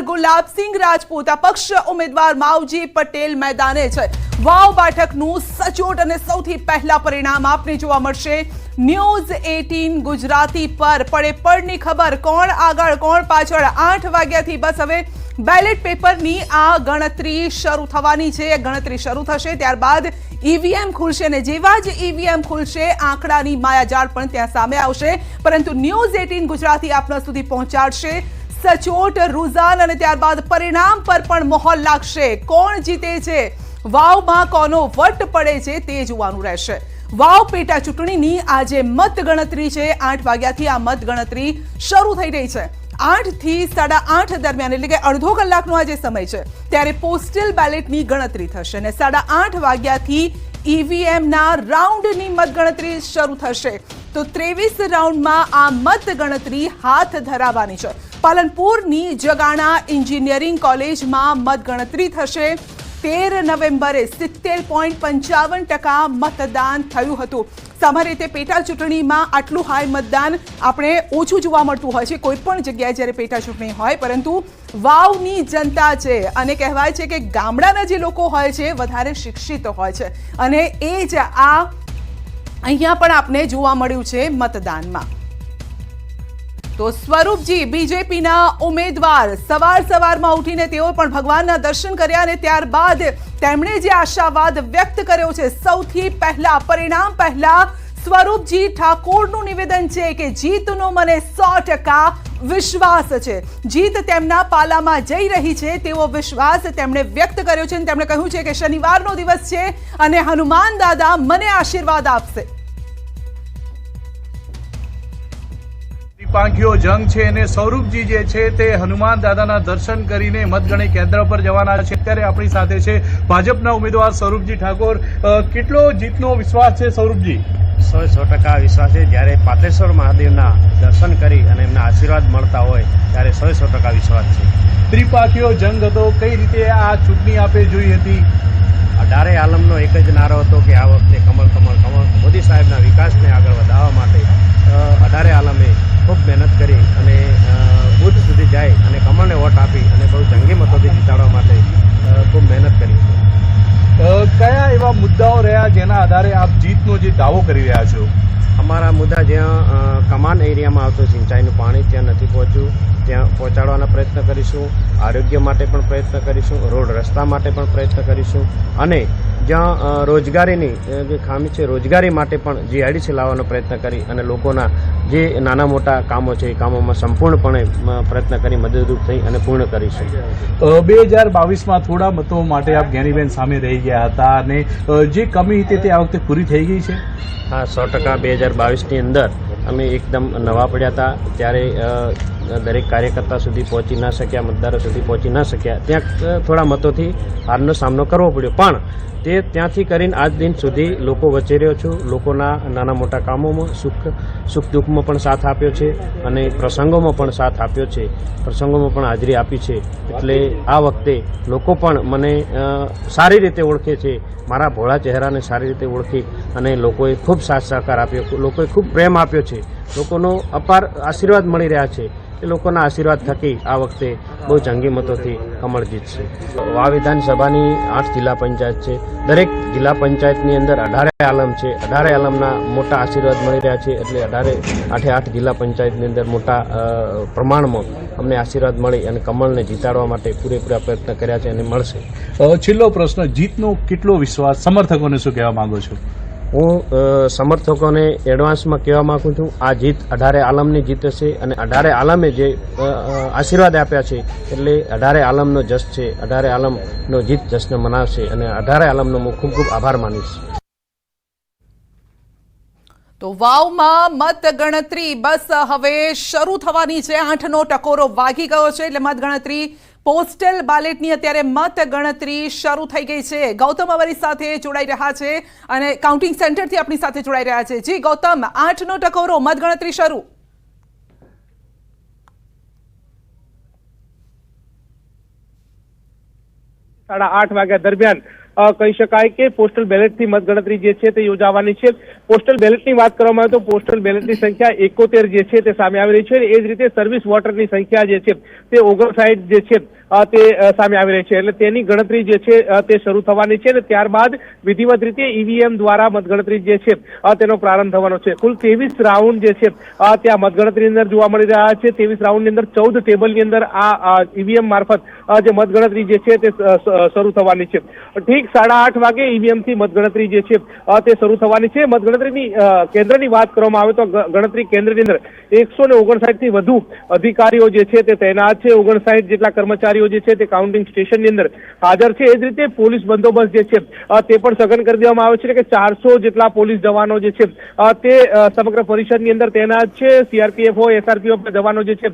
ગુલાબસિંહ રાજપૂત અપક્ષ ઉમેદવાર માવજી પટેલ મેદાને છે। વાવ બેઠકનું સચોટ અને સૌથી પહેલા પરિણામ આપને જોવા મળશે। ન્યૂઝ 18 ગુજરાતી પર પડે પડની ખબર, કોણ આગળ કોણ પાછળ। 8 વાગ્યાથી બસ હવે બેલેટ પેપરની આ ગણતરી શરૂ થવાની છે। ગણતરી શરૂ થશે ત્યારબાદ ઈવીએમ ખુલશે અને જેવા જ ઈવીએમ ખુલશે આંકડાની માયાજાળ પણ ત્યાં સામે આવશે, પરંતુ ન્યૂઝ 18 ગુજરાતી આપના સુધી પહોંચાડશે સચોટ રૂઝાન અને ત્યારબાદ પરિણામ પર પણ મોહર લાગશે। કોણ જીતે છે, વાવમાં કોનો વટ પડે છે તે જોવાનું રહેશે। વાવ પેટા ચૂંટણીની આજે મત ગણતરી છે। 8 વાગ્યાથી આ મત ગણતરી શરૂ થઈ રહી છે। 8 થી 8:30 દરમિયાન એટલે કે અડધો કલાકનો આજે સમય છે ત્યારે પોસ્ટલ બેલેટની ગણતરી થશે અને 8:30 વાગ્યાથી ઈવીએમના રાઉન્ડની મતગણતરી શરૂ થશે। તો 23 રાઉન્ડમાં આ મતગણતરી હાથ ધરાવવાની છે। પાલનપુરની જગાણા એન્જિનિયરિંગ કોલેજમાં મતગણતરી થશે। 13 નવેમ્બરે 70.55% મતદાન થયું હતું। સામાન્ય રીતે પેટા ચૂંટણીમાં આટલું હાઈ મતદાન આપણે ઓછું જોવા મળતું હોય છે કોઈ પણ જગ્યાએ જ્યારે પેટા ચૂંટણી હોય, પરંતુ વાવની જનતા છે અને કહેવાય છે કે ગામડાના જે લોકો હોય છે વધારે શિક્ષિત હોય છે અને એ જ આ અહીંયા પણ આપને જોવા મળ્યું છે મતદાનમાં। તો સ્વરૂપજી બીજેપીના ઉમેદવાર સવારમાં ઉઠીને તેઓ પણ ભગવાનના દર્શન કર્યા અને ત્યારબાદ તેમણે જે આશાવાદ વ્યક્ત કર્યો છે, સૌથી પહેલા પરિણામ પહેલા સ્વરૂપજી ઠાકોરનું નિવેદન છે કે જીતનો મને 100% વિશ્વાસ છે। જીત તેમના પાલામાં જઈ રહી છે તેવો વિશ્વાસ તેમણે વ્યક્ત કર્યો છે અને તેમણે કહ્યું છે કે શનિવારનો દિવસ છે અને હનુમાન દાદા મને આશીર્વાદ આપશે। પાંખીઓ જંગ છે અને સ્વરૂપજી જે છે તે હનુમાન દાદાના દર્શન કરીને મતગણતરી કેન્દ્ર પર જવાના છે। અત્યારે આપણી સાથે છે ભાજપના ઉમેદવાર સ્વરૂપજી ઠાકોર। કેટલો જીતનો વિશ્વાસ છે સ્વરૂપજી? 100% વિશ્વાસ છે। જ્યારે પાતેશ્વર મહાદેવના દર્શન કરી અને એમના આશીર્વાદ મળતા હોય ત્યારે 100% વિશ્વાસ છે। ત્રિપાંખીઓ જંગ હતો, કઈ રીતે આ ચૂંટણી આપે જોઈ હતી? અઢારે આલમનો એક જ નારો હતો કે આ વખતે કમળ કમળ કમળ, મોદી સાહેબના વિકાસને આગળ વધારવા માટે અઢારે આલમે ખૂબ મહેનત કરી અને બુથ સુધી જાય અને કમળને વોટ આપી અને બહુ જંગી મતોથી જીતાડવા માટે ખૂબ મહેનત કરી છે। કયા એવા મુદ્દાઓ રહ્યા જેના આધારે આપ જીતનો જે દાવો કરી રહ્યા છો? અમારા મુદ્દા જ્યાં કમાન એરિયામાં આવતું સિંચાઈનું પાણી ત્યાં નથી પહોંચ્યું, ત્યાં પહોંચાડવાના પ્રયત્ન કરીશું। આરોગ્ય માટે પણ પ્રયત્ન કરીશું, રોડ રસ્તા માટે પણ પ્રયત્ન કરીશું અને જ્યાં રોજગારીની જે ખામી છે રોજગારી માટે પણ GIDC લાવવાનો પ્રયત્ન કરી અને લોકોના જે નાના મોટા કામો છે એ કામોમાં સંપૂર્ણપણે પ્રયત્ન કરી મદદરૂપ થઈ અને પૂર્ણ કરીશું। 2022માં થોડા મતો માટે આપ જ્ઞાનીબેન સામે રહી ગયા હતા અને જે કમી હતી તે આ વખતે પૂરી થઈ ગઈ છે? હા, 100% 2022ની અંદર અમે એકદમ નવા પડ્યા હતા ત્યારે દરેક કાર્યકર્તા સુધી પહોંચી ના શક્યા, મતદારો સુધી પહોંચી ના શક્યા, ત્યાં થોડા મતોથી હારનો સામનો કરવો પડ્યો, પણ તે ત્યાંથી કરીને આજ દિન સુધી લોકો વચ્ચે રહ્યો છું। લોકોના નાના મોટા કામોમાં સુખ દુઃખમાં પણ સાથ આપ્યો છે અને પ્રસંગોમાં પણ સાથ આપ્યો છે, પ્રસંગોમાં પણ હાજરી આપી છે। એટલે આ વખતે લોકો પણ મને સારી રીતે ઓળખે છે, મારા ભોળા ચહેરાને સારી રીતે ઓળખી અને લોકોએ ખૂબ સાથ સહકાર આપ્યો, લોકોએ ખૂબ પ્રેમ આપ્યો છે, લોકોનો અપાર આશીર્વાદ મળી રહ્યા છે। એ લોકોના આશીર્વાદ થકી આ વખતે બહુ જંગી મતોથી કમળ જીતશે। વાવ વિધાનસભાની 8 જિલ્લા પંચાયત છે, દરેક જિલ્લા પંચાયતની અંદર 18 આલમ છે, 18 આલમના મોટા આશીર્વાદ મળી રહ્યા છે, એટલે 8 જિલ્લા પંચાયતની અંદર મોટા પ્રમાણમાં અમને આશીર્વાદ મળી અને કમળને જીતાડવા માટે પૂરેપૂરા પ્રયત્ન કર્યા છે અને મળશે। છેલ્લો પ્રશ્ન, જીતનો કેટલો વિશ્વાસ? સમર્થકોને શું કહેવા માંગો છો? હું સમર્થકોને એડવાન્સમાં કહેવા માગું છું, આ જીત 18 આલમની જીત હશે અને 18 આલમે જે આશીર્વાદ આપ્યા છે એટલે 18 આલમનો જશ છે, 18 આલમનો જીત જશ્ન મનાવશે અને 18 આલમનો હું ખૂબ ખૂબ આભાર માનીશ। તો વાવમાં મતગણતરી બસ હવે શરૂ થવાની છે। 8નો ટકોરો વાગી ગયો છે એટલે મતગણતરી પોસ્ટલ બેલેટની અત્યારે મતગણતરી શરૂ થઈ ગઈ છે। ગૌતમ અમારી સાથે જોડાઈ રહ્યા છે અને કાઉન્ટિંગ સેન્ટરથી આપણી સાથે જોડાઈ રહ્યા છે। જી ગૌતમ, 8નો ટકોરો મતગણતરી શરૂ। 8:30 વાગ્યા દરમિયાન કહી શકાય કે પોસ્ટલ બેલેટથી મતગણતરી જે છે તે યોજાવાની છે। પોસ્ટલ બેલેટની વાત કરવામાં આવે તો પોસ્ટલ બેલેટની સંખ્યા 71 જે છે તે સામે આવી રહી છે। એ જ રીતે સર્વિસ વોટરની સંખ્યા જે છે તે 59 જે છે તે સામે આવી રહી છે. એટલે તેની ગણતરી જે છે તે શરૂ થવાની છે અને ત્યારબાદ વિધિવત રીતે ઈવીએમ દ્વારા મતગણતરી જે છે તેનો પ્રારંભ થવાનો છે. કુલ 23 રાઉન્ડ જે છે ત્યાં મતગણતરીની અંદર જોવા મળી રહ્યા છે. 23 રાઉન્ડની અંદર 14 ટેબલની અંદર આ ઈવીએમ મારફત જે મતગણતરી જે છે તે શરૂ થવાની છે. ઠીક 8:30 વાગે ઈવીએમ થી મતગણતરી જે છે તે શરૂ થવાની છે. મતગણતરીની કેન્દ્રની વાત કરવામાં આવે તો ગણતરી કેન્દ્રની અંદર 159 થી વધુ અધિકારીઓ જે છે તે તૈનાત છે. 59 જેટલા કર્મચારીઓ જે છે તે કાઉન્ટિંગ સ્ટેશનની અંદર હાજર છે. એ જ રીતે પોલીસ બંદોબસ્ત જે છે તે પણ સઘન કરી દેવામાં આવે છે કે 400 જેટલા પોલીસ જવાનો જે છે તે સમગ્ર પરિષદની અંદર તૈનાત છે. સીઆરપીએફ હોય એસઆરપીએફ જવાનો જે છે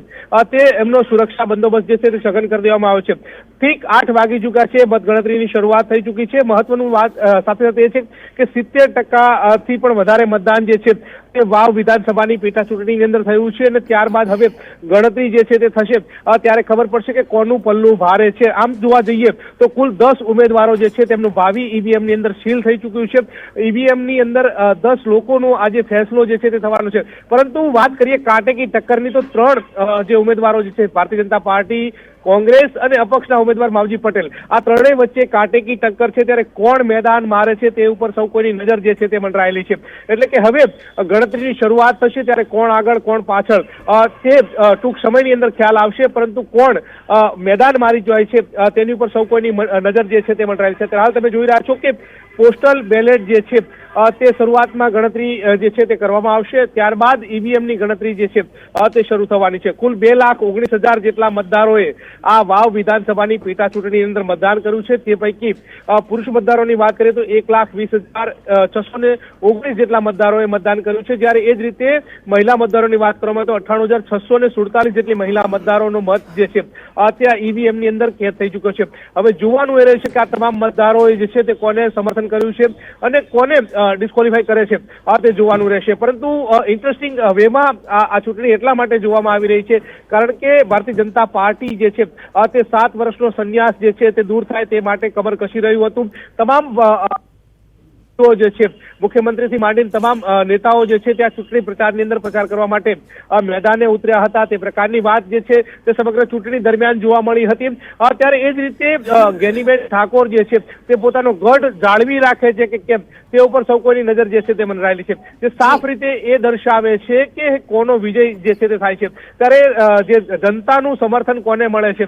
તે એમનો સુરક્ષા બંદોબસ્ત જે છે તે સઘન કરી દેવામાં આવે છે. ઠીક 8 વાગી ચૂક્યા છે. મતગણતરીની શરૂઆત થઈ ચૂકી છે. મહત્વનું વાત સાથે સાથે એ છે કે 70% થી પણ વધારે મતદાન જે છે તે વાવ વિધાનસભાની પેટા ચૂંટણીની અંદર થયું છે અને ત્યારબાદ હવે ગણતરી જે છે તે થશે ત્યારે ખબર પડશે કે કોનું પલ્લું ભારે છે. આમ જોવા જઈએ તો કુલ 10 ઉમેદવારો જે છે તેમનું ભાવિ ઈવીએમ ની અંદર સીલ થઈ ચૂક્યું છે. ઈવીએમ ની અંદર 10 લોકોનો આજે ફેસલો જે છે તે થવાનો છે. પરંતુ વાત કરીએ કાંટેકી ટક્કરની તો 3 જે ઉમેદવારો જે છે ભારતીય જનતા પાર્ટી, કોંગ્રેસ અને અપક્ષના ઉમેદવાર માવજી પટેલ આ ત્રણેય વચ્ચે કાંટેકી ટક્કર છે. ત્યારે કોણ મેદાન મારે છે તે ઉપર સૌ કોઈની નજર જે છે તે મંડરાયેલી છે. એટલે કે હવે ગણતરીની શરૂઆત થશે ત્યારે કોણ આગળ કોણ પાછળ તે ટૂંક સમયની અંદર ખ્યાલ આવશે. પરંતુ કોણ મેદાન મારી જાય છે તેની ઉપર સૌ કોઈની નજર જે છે તે મંડરાયેલી છે. ત્યારે હાલ તમે જોઈ રહ્યા છો કે પોસ્ટલ બેલેટ જે છે તે શરૂઆતમાં ગણતરી જે છે તે કરવામાં આવશે. ત્યારબાદ ઈવીએમ ની ગણતરી જે છે તે શરૂ થવાની છે. કુલ 2,19,000 જેટલા મતદારોએ આ વાવ વિધાનસભાની પેટા ચૂંટણીની અંદર મતદાન કર્યું છે. તે પૈકી પુરુષ મતદારોની વાત કરીએ તો 1,20,619 જેટલા મતદારોએ મતદાન કર્યું છે. જ્યારે એ જ રીતે મહિલા મતદારોની વાત કરવામાં આવે તો 98,647 જેટલી મહિલા મતદારોનો મત જે છે ત્યાં ઈવીએમ ની અંદર કેદ થઈ ચૂક્યો છે. હવે જોવાનું એ રહેશે કે આ તમામ મતદારોએ જે છે તે કોને સમર્થન કર્યું છે અને કોને ડિસ્કોલિફાઈ કરે છે તે જોવાનું રહેશે. પરંતુ ઇન્ટરેસ્ટિંગ વેમાં આ ચૂંટણી એટલા માટે જોવામાં આવી રહી છે કારણ કે ભારતીય જનતા પાર્ટી જે છે તે 7 વર્ષનો સંન્યાસ જે છે તે દૂર થાય તે માટે કમર કસી રહ્યું હતું. તમામ જે છે મુખ્યમંત્રીથી માંડીને તમામ નેતાઓ જે છે ત્યાં ચૂંટણી પ્રચારની અંદર પ્રચાર કરવા માટે મેદાને ઉતર્યા હતા. તે પ્રકારની વાત જે છે તે સમગ્ર ચૂંટણી દરમિયાન જોવા મળી હતી. ત્યારે એ જ રીતે ગેનીબેન ઠાકોર જે છે તે પોતાનો ગઢ જાળવી રાખે છે કે કેમ તે ઉપર સૌ કોઈની નજર જે છે તે મંડરાયેલી છે. તે સાફ રીતે એ દર્શાવે છે કે કોનો વિજય જે છે તે થાય છે. ત્યારે જે જનતાનું સમર્થન કોને મળે છે,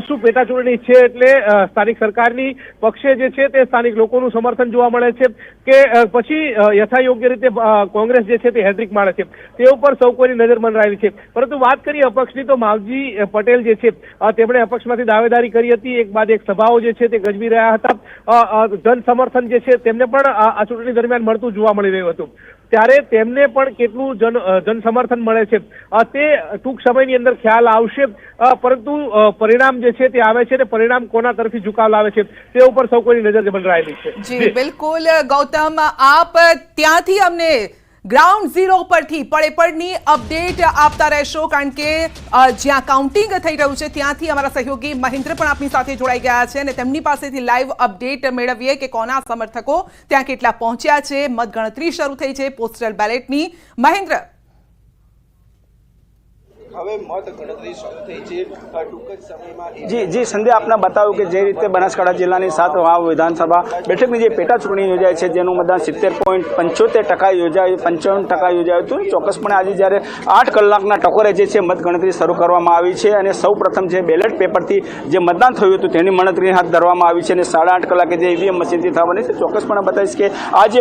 શું પેટા ચૂંટણી છે એટલે સ્થાનિક સરકારની પક્ષે જે છે તે સ્થાનિક લોકોનું સમર્થન જોવા મળે છે કે પછી યથાયોગ્ય રીતે કોંગ્રેસ જે છે તે હેડ્રિક મારે છે તે ઉપર સૌ કોઈની નજર મંડરાયેલી છે. પરંતુ વાત કરીએ અપક્ષની તો માવજી પટેલ જે છે તેમણે અપક્ષમાંથી દાવેદારી કરી હતી. એક બાદ એક સભાઓ જે છે તે ગજવી રહ્યા હતા. જન સમર્થન જે છે તેમને પણ આ ચૂંટણી દરમિયાન મળતું જોવા મળી રહ્યું હતું. ત્યારે તેમને પણ કેટલું જન સમર્થન મળે છે તે ટૂંક સમયની અંદર ખ્યાલ આવશે. પરંતુ પરિણામ જે છે તે આવે છે અને પરિણામ કોના તરફી ઝુકાવ લાવે છે તે ઉપર સૌ કોઈની નજર મંડરાયેલી છે. જી બિલકુલ ગૌતમ, આપ ત્યાંથી અમને ગ્રાઉન્ડ ઝીરો પરથી પડેપડની અપડેટ આપતા રહેશો કારણ કે જ્યાં કાઉન્ટિંગ થઈ રહ્યું છે ત્યાંથી અમારા સહયોગી મહેન્દ્ર પણ આપણી સાથે જોડાઈ ગયા છે અને તેમની પાસેથી લાઈવ અપડેટ મેળવીએ કે કોના સમર્થકો ત્યાં કેટલા પહોંચ્યા છે. મતગણતરી શરૂ થઈ છે પોસ્ટલ બેલેટની. મહેન્દ્ર, હવે મત ગણતરી શરૂ થઈ છે ટૂંક જ સમયમાં. જી સંધ્યા આપને બતાવ્યું કે જે રીતે બનાસકાંઠા જિલ્લાની 7 વાવ વિધાનસભા બેઠકની જે પેટા ચૂંટણી યોજાય છે જેનું મતદાન 70.75% યોજાયું, 55% યોજાયું હતું. ચોક્કસપણે આજે જ્યારે 8 કલાકના ટકોરે જે છે મતગણતરી શરૂ કરવામાં આવી છે અને સૌ પ્રથમ જે બેલેટ પેપરથી જે મતદાન થયું હતું તેની ગણતરી હાથ ધરવામાં આવી છે અને 8:30 કલાકે જે ઈવીએમ મશીનથી થવાની છે. ચોક્કસપણે બતાવીશ કે આ જે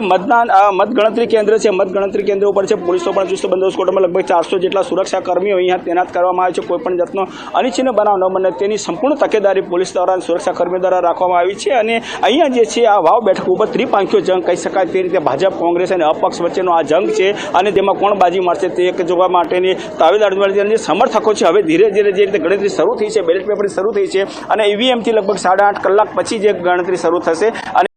મતગણતરી કેન્દ્ર છે, મતગણતરી કેન્દ્ર ઉપર છે પોલીસો પણ ચુસ્ત બંદોબસ્ત કોટામાં લગભગ 400 જેટલા સુરક્ષા કર્મીઓ અહીંયા તૈનાત કરવામાં આવે છે. કોઈપણ જાતનો અનિચ્છનીય બનાવ ન બને તેની સંપૂર્ણ તકેદારી પોલીસ દ્વારા સુરક્ષા કર્મીઓ દ્વારા રાખવામાં આવી છે. અને અહીંયા જે છે આ વાવ બેઠક ઉપર ત્રિપાંખીયો જંગ કહી શકાય તે રીતે ભાજપ, કોંગ્રેસ અને અપક્ષ વચ્ચેનો આ જંગ છે અને તેમાં કોણ બાજી મારશે તે એક જોવા માટેની દાવેદારી જે સમર્થકો છે હવે ધીરે ધીરે જે રીતે ગણતરી શરૂ થઈ છે, બેલેટ પેપરની શરૂ થઈ છે અને ઈવીએમથી લગભગ 8.5 કલાક પછી જે ગણતરી શરૂ થશે અને